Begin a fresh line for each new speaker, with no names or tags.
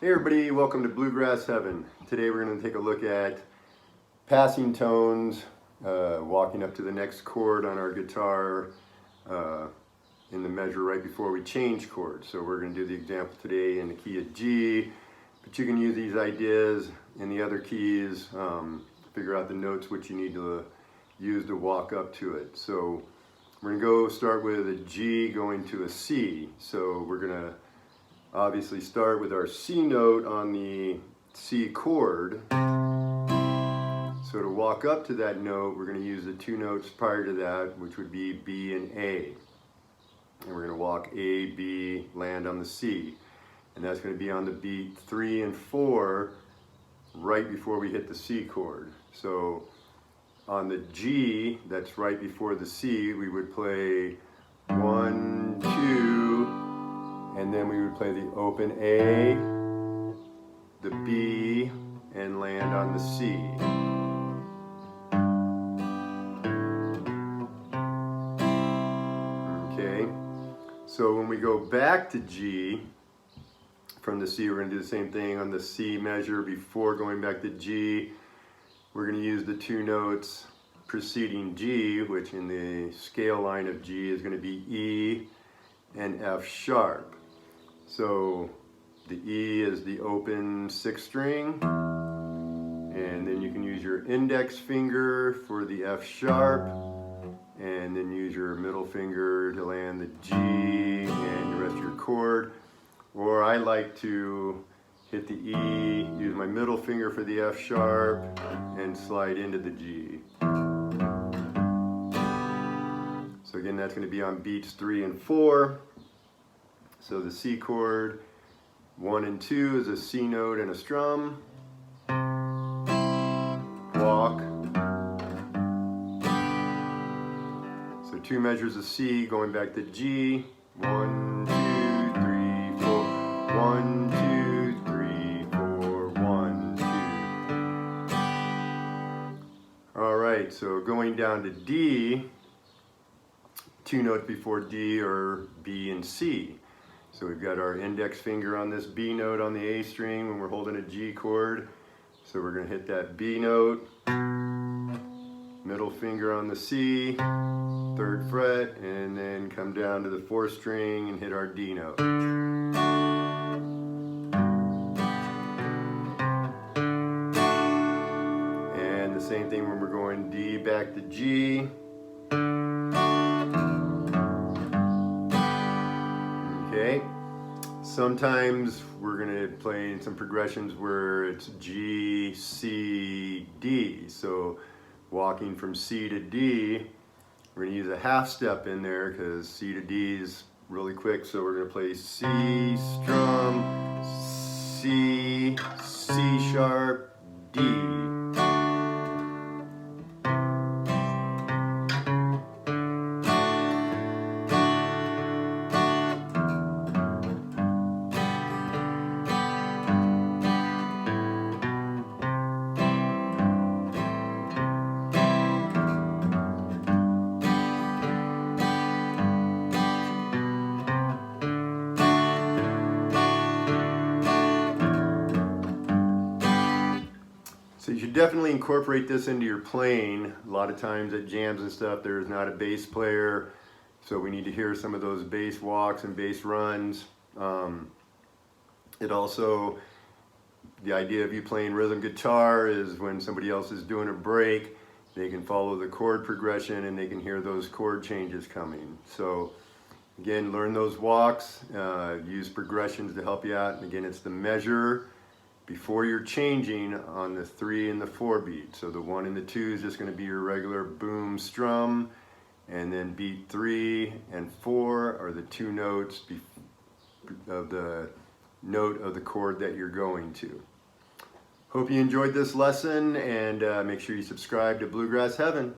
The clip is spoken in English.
Hey everybody, welcome to Bluegrass Heaven. Today we're going to take a look at passing tones, walking up to the next chord on our guitar in the measure right before we change chords. So we're going to do the example today in the key of G, but you can use these ideas in the other keys, figure out the notes which you need to use to walk up to it. So we're going to go start with a G going to a C. So we're going to obviously start with our C note on the C chord. So to walk up to that note, we're going to use the two notes prior to that, which would be B and A. And we're going to walk A, B, land on the C. And that's going to be on the beat 3 and 4 right before we hit the C chord. So on the G, that's right before the C, we would play 1, 2, and then we would play the open A, the B, and land on the C. Okay, so when we go back to G from the C, we're going to do the same thing on the C measure before going back to G. We're going to use the two notes preceding G, which in the scale line of G is going to be E and F sharp. So the E is the open 6th string, and then you can use your index finger for the F sharp, and then use your middle finger to land the G and the rest of your chord. Or I like to hit the E, use my middle finger for the F sharp, and slide into the G. So again, that's going to be on beats 3 and 4. So the C chord, 1 and 2 is a C note and a strum. Walk. So 2 measures of C going back to G. 1, 2, 3, 4. 1, 2, 3, 4. 1, 2. All right, so going down to D, 2 notes before D are B and C. So we've got our index finger on this B note on the A string when we're holding a G chord. So we're going to hit that B note, middle finger on the C, 3rd fret, and then come down to the 4th string and hit our D note. And the same thing when we're going D back to G. Okay, sometimes we're going to play in some progressions where it's G, C, D. So walking from C to D, we're going to use a half step in there because C to D is really quick. So we're going to play C, strum, C, C sharp, D. So you should definitely incorporate this into your playing. A lot of times at jams and stuff, there's not a bass player, so we need to hear some of those bass walks and bass runs. It also, the idea of you playing rhythm guitar is when somebody else is doing a break, they can follow the chord progression and they can hear those chord changes coming. So again, learn those walks, use progressions to help you out. And again, it's the measure before you're changing on the 3 and the 4 beat. So the 1 and the 2 is just going to be your regular boom strum, and then beat 3 and 4 are the 2 notes of the note of the chord that you're going to. Hope you enjoyed this lesson, and make sure you subscribe to Bluegrass Heaven.